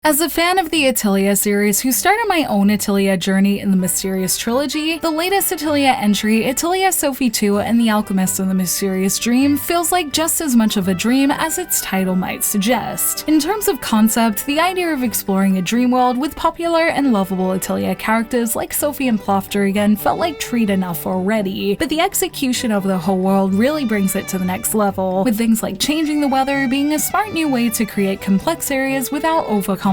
As a fan of the Atelier series who started my own Atelier journey in the Mysterious Trilogy, the latest Atelier entry, Atelier Sophie 2 and the Alchemist and the Mysterious Dream, feels like just as much of a dream as its title might suggest. In terms of concept, the idea of exploring a dream world with popular and lovable Atelier characters like Sophie and Plofter again felt like treat enough already, but the execution of the whole world really brings it to the next level, with things like changing the weather being a smart new way to create complex areas without overcomplicating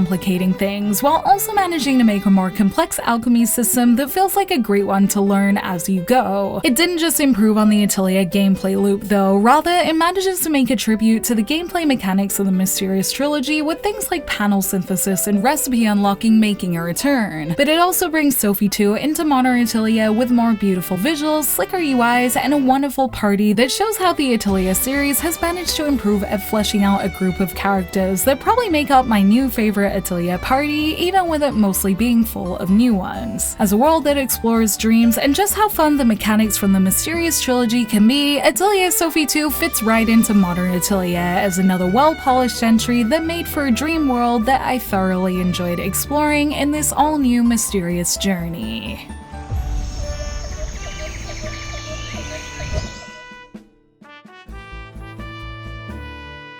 things, while also managing to make a more complex alchemy system that feels like a great one to learn as you go. It didn't just improve on the Atelier gameplay loop though, rather it manages to make a tribute to the gameplay mechanics of the Mysterious Trilogy, with things like panel synthesis and recipe unlocking making a return. But it also brings Sophie 2 into modern Atelier with more beautiful visuals, slicker UIs, and a wonderful party that shows how the Atelier series has managed to improve at fleshing out a group of characters that probably make up my new favorite Atelier party, even with it mostly being full of new ones. As a world that explores dreams and just how fun the mechanics from the Mysterious Trilogy can be, Atelier Sophie 2 fits right into modern Atelier as another well-polished entry that made for a dream world that I thoroughly enjoyed exploring in this all-new mysterious journey.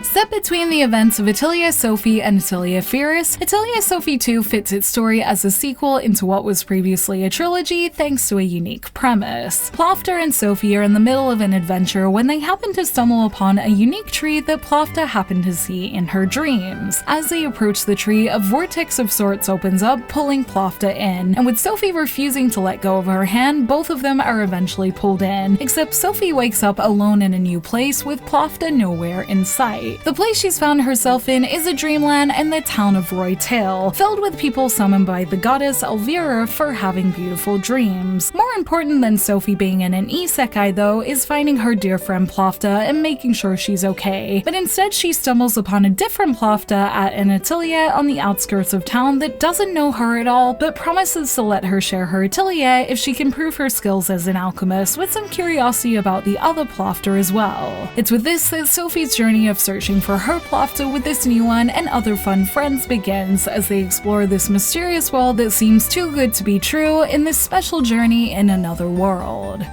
Set between the events of Atelier Sophie and Atelier Firis, Atelier Sophie 2 fits its story as a sequel into what was previously a trilogy thanks to a unique premise. Plofter and Sophie are in the middle of an adventure when they happen to stumble upon a unique tree that Plofter happened to see in her dreams. As they approach the tree, a vortex of sorts opens up, pulling Plofter in, and with Sophie refusing to let go of her hand, both of them are eventually pulled in, except Sophie wakes up alone in a new place with Plofter nowhere in sight. The place she's found herself in is a dreamland and the town of Roytail, filled with people summoned by the goddess Elvira for having beautiful dreams. More important than Sophie being in an isekai though is finding her dear friend Plofter and making sure she's okay, but instead she stumbles upon a different Plofter at an atelier on the outskirts of town that doesn't know her at all but promises to let her share her atelier if she can prove her skills as an alchemist, with some curiosity about the other Plofter as well. It's with this that Sophie's journey of searching for her Plofter with this new one and other fun friends begins as they explore this mysterious world that seems too good to be true in this special journey in another world.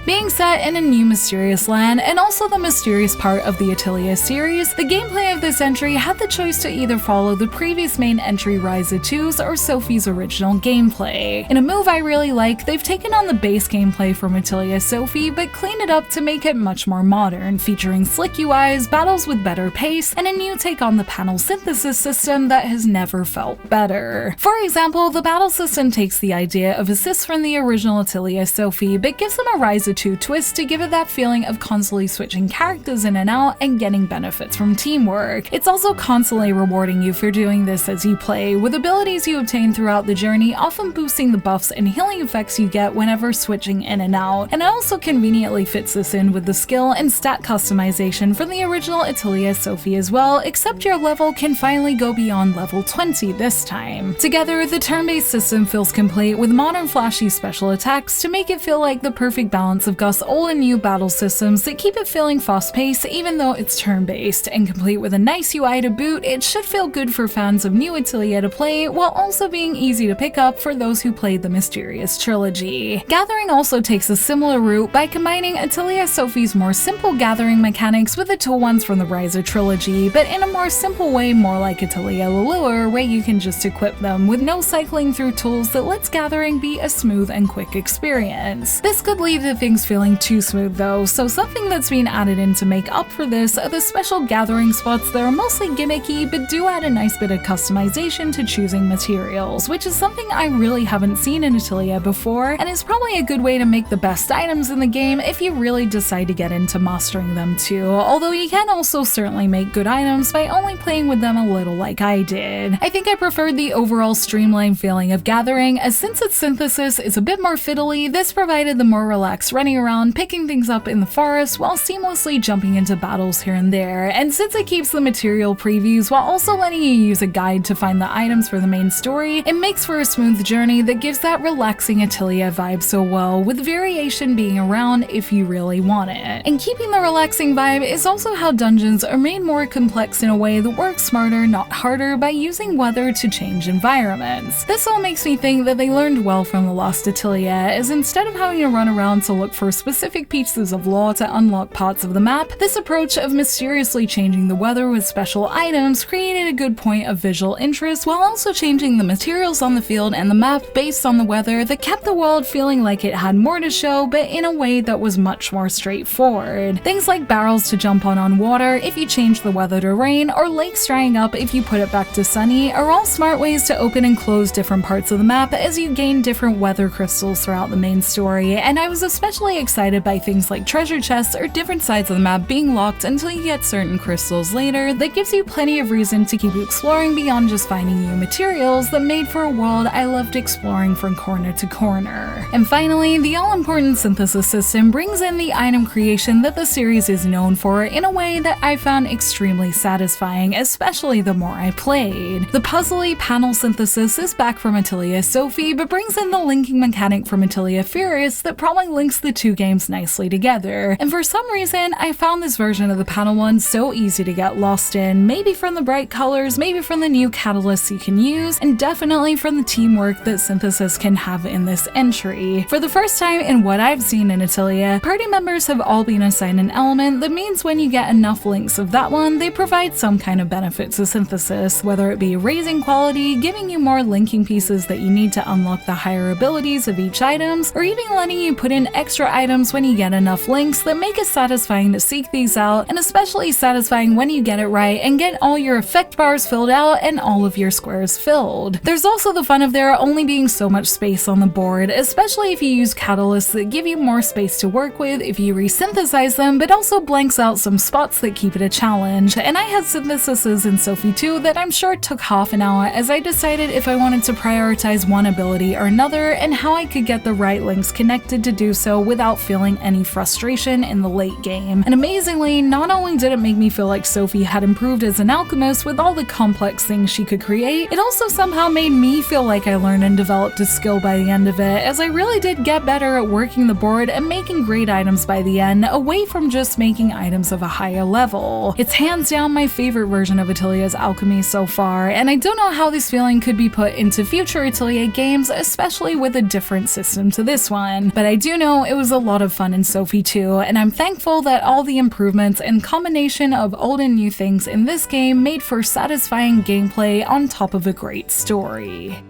Being set in a new mysterious land, and also the mysterious part of the Atelier series, the gameplay of this entry had the choice to either follow the previous main entry Ryza 2's or Sophie's original gameplay. In a move I really like, they've taken on the base gameplay from Atelier Sophie but cleaned it up to make it much more modern, featuring slick UIs, battles with better pace, and a new take on the panel synthesis system that has never felt better. For example, the battle system takes the idea of assists from the original Atelier Sophie but gives them a Ryza 2 twist to give it that feeling of constantly switching characters in and out and getting benefits from teamwork. It's also constantly rewarding you for doing this as you play, with abilities you obtain throughout the journey often boosting the buffs and healing effects you get whenever switching in and out, and it also conveniently fits this in with the skill and stat customization from the original Atelier Sophie as well, except your level can finally go beyond level 20 this time. Together, the turn-based system feels complete with modern flashy special attacks to make it feel like the perfect balance of Gust's old and new battle systems that keep it feeling fast-paced even though it's turn-based, and complete with a nice UI to boot, it should feel good for fans of new Atelier to play while also being easy to pick up for those who played the Mysterious Trilogy. Gathering also takes a similar route by combining Atelier Sophie's more simple gathering mechanics with the tool ones from the Ryza Trilogy, but in a more simple way, more like Atelier Lure, where you can just equip them with no cycling through tools that lets gathering be a smooth and quick experience. This could lead to things feeling too smooth though, so something that's been added in to make up for this are the special gathering spots that are mostly gimmicky but do add a nice bit of customization to choosing materials, which is something I really haven't seen in Atelier before, and is probably a good way to make the best items in the game if you really decide to get into mastering them too, although you can also certainly make good items by only playing with them a little like I did. I think I preferred the overall streamlined feeling of gathering, as since its synthesis is a bit more fiddly, this provided the more relaxed running around, picking things up in the forest, while seamlessly jumping into battles here and there. And since it keeps the material previews while also letting you use a guide to find the items for the main story, it makes for a smooth journey that gives that relaxing Atelier vibe so well, with variation being around if you really want it. And keeping the relaxing vibe is also how dungeons are made more complex in a way that works smarter, not harder, by using weather to change environments. This all makes me think that they learned well from the Lost Atelier, as instead of having to run around to look for specific pieces of lore to unlock parts of the map, this approach of mysteriously changing the weather with special items created a good point of visual interest while also changing the materials on the field and the map based on the weather that kept the world feeling like it had more to show, but in a way that was much more straightforward. Things like barrels to jump on water if you change the weather to rain, or lakes drying up if you put it back to sunny, are all smart ways to open and close different parts of the map as you gain different weather crystals throughout the main story. And I was especially excited by things like treasure chests or different sides of the map being locked until you get certain crystals later. That gives you plenty of reason to keep exploring beyond just finding new materials that made for a world I loved exploring from corner to corner. And finally, the all-important synthesis system brings in the item creation that the series is known for in a way that I found extremely satisfying, especially the more I played. The puzzly panel synthesis is back from Atelier Sophie, but brings in the linking mechanic from Atelier Furious that probably links the two games nicely together. And for some reason, I found this version of the panel one so easy to get lost in, maybe from the bright colors, maybe from the new catalysts you can use, and definitely from the teamwork that synthesis can have in this entry. For the first time in what I've seen in Atelier, party members have all been assigned an element that means when you get enough links of that one, they provide some kind of benefit to synthesis, whether it be raising quality, giving you more linking pieces that you need to unlock the higher abilities of each items, or even letting you put in extra items when you get enough links that make it satisfying to seek these out, and especially satisfying when you get it right and get all your effect bars filled out and all of your squares filled. There's also the fun of there only being so much space on the board, especially if you use catalysts that give you more space to work with if you resynthesize them, but also blanks out some spots that keep it a challenge. And I had synthesises in Sophie 2 that I'm sure took half an hour as I decided if I wanted to prioritize one ability or another and how I could get the right links connected to do so without feeling any frustration in the late game. And amazingly, not only did it make me feel like Sophie had improved as an alchemist with all the complex things she could create, it also somehow made me feel like I learned and developed a skill by the end of it, as I really did get better at working the board and making great items by the end, away from just making items of a higher level. It's hands down my favorite version of Atelier's alchemy so far, and I don't know how this feeling could be put into future Atelier games, especially with a different system to this one. But I do know it was a lot of fun in Sophie 2, and I'm thankful that all the improvements and combination of old and new things in this game made for satisfying gameplay on top of a great story.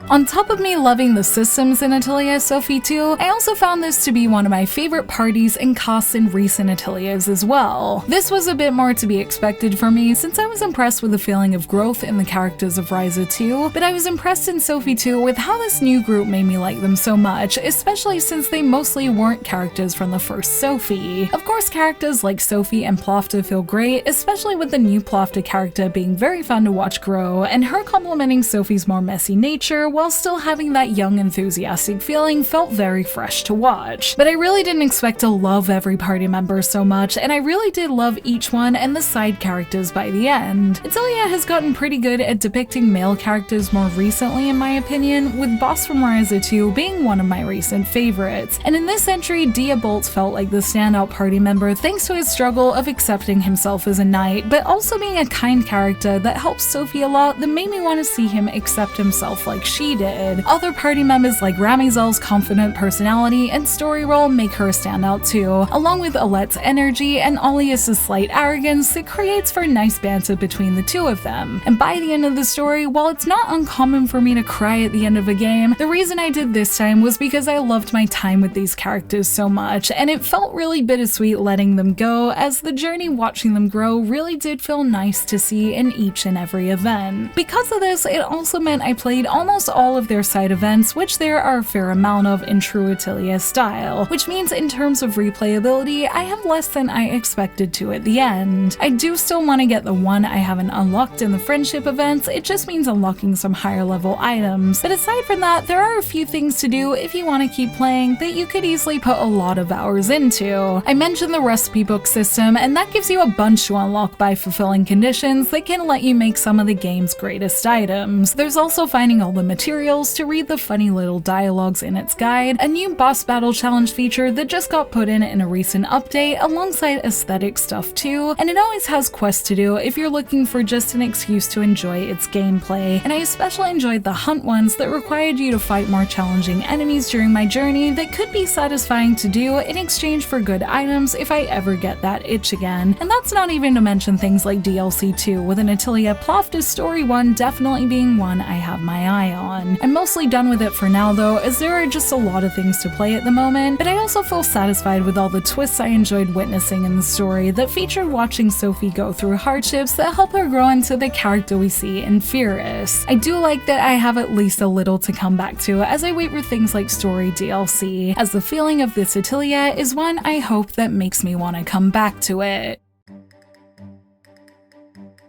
On top of me loving the systems in Atelier Sophie 2, I also found this to be one of my favorite parties and casts in recent Ateliers as well. This was a bit more to be expected for me since I was impressed with the feeling of growth in the characters of Ryza 2, but I was impressed in Sophie 2 with how this new group made me like them so much, especially since they mostly weren't characters from the first Sophie. Of course, characters like Sophie and Plafta feel great, especially with the new Plafta character being very fun to watch grow, and her complementing Sophie's more messy nature while still having that young enthusiastic feeling felt very fresh to watch. But I really didn't expect to love every party member so much, and I really did love each one and the side characters by the end. Atelier has gotten pretty good at depicting male characters more recently in my opinion, with Boss from Ryza 2 being one of my recent favorites. And in this entry, Diabolt felt like the standout party member thanks to his struggle of accepting himself as a knight, but also being a kind character that helps Sophie a lot that made me want to see him accept himself like she did. Other party members like Ramizel's confident personality and story role make her stand out too, along with Alette's energy and Alias's slight arrogance that creates for nice banter between the two of them. And by the end of the story, while it's not uncommon for me to cry at the end of a game, the reason I did this time was because I loved my time with these characters so much, and it felt really bittersweet letting them go, as the journey watching them grow really did feel nice to see in each and every event. Because of this, it also meant I played almost all of their side events, which there are a fair amount of in true Atelier style, which means in terms of replayability, I have less than I expected to at the end. I do still want to get the one I haven't unlocked in the friendship events, it just means unlocking some higher level items, but aside from that, there are a few things to do if you want to keep playing that you could easily put a lot of hours into. I mentioned the recipe book system, and that gives you a bunch to unlock by fulfilling conditions that can let you make some of the game's greatest items. There's also finding all the materials to read the funny little dialogues in its guide, a new boss battle challenge feature that just got put in a recent update alongside aesthetic stuff too, and it always has quests to do if you're looking for just an excuse to enjoy its gameplay, and I especially enjoyed the hunt ones that required you to fight more challenging enemies during my journey that could be satisfying to do in exchange for good items if I ever get that itch again. And that's not even to mention things like DLC 2, with an Atelier Ploftus Story 1 definitely being one I have my eye on. I'm mostly done with it for now though, as there are just a lot of things to play at the moment, but I also feel satisfied with all the twists I enjoyed witnessing in the story that featured watching Sophie go through hardships that help her grow into the character we see in Furious. I do like that I have at least a little to come back to as I wait for things like story DLC, as the feeling of this Atelier is one I hope that makes me want to come back to it.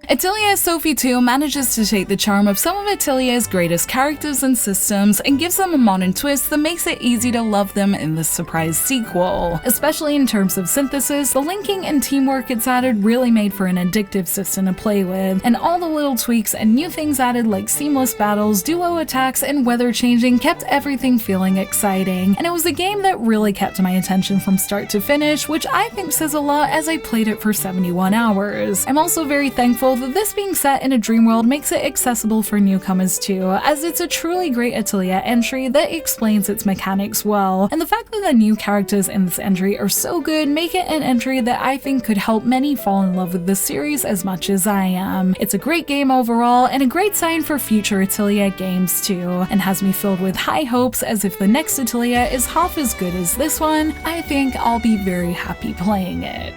Atelier Sophie 2 manages to take the charm of some of Atelier's greatest characters and systems and gives them a modern twist that makes it easy to love them in this surprise sequel. Especially in terms of synthesis, the linking and teamwork it's added really made for an addictive system to play with, and all the little tweaks and new things added like seamless battles, duo attacks, and weather changing kept everything feeling exciting, and it was a game that really kept my attention from start to finish, which I think says a lot as I played it for 71 hours. I'm also very thankful that this being set in a dream world makes it accessible for newcomers too, as it's a truly great Atelier entry that explains its mechanics well, and the fact that the new characters in this entry are so good make it an entry that I think could help many fall in love with the series as much as I am. It's a great game overall, and a great sign for future Atelier games too, and has me filled with high hopes, as if the next Atelier is half as good as this one, I think I'll be very happy playing it.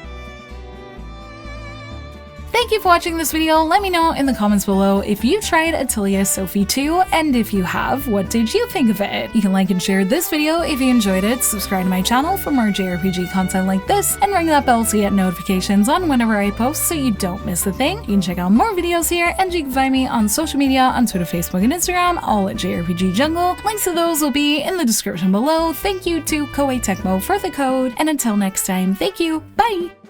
Thank you for watching this video. Let me know in the comments below if you tried Atelier Sophie 2, and if you have, what did you think of it? You can like and share this video if you enjoyed it, subscribe to my channel for more JRPG content like this, and ring that bell to get notifications on whenever I post so you don't miss a thing. You can check out more videos here, and you can find me on social media on Twitter, Facebook, and Instagram, all at JRPG Jungle. Links to those will be in the description below. Thank you to Koei Tecmo for the code, and until next time, thank you, bye!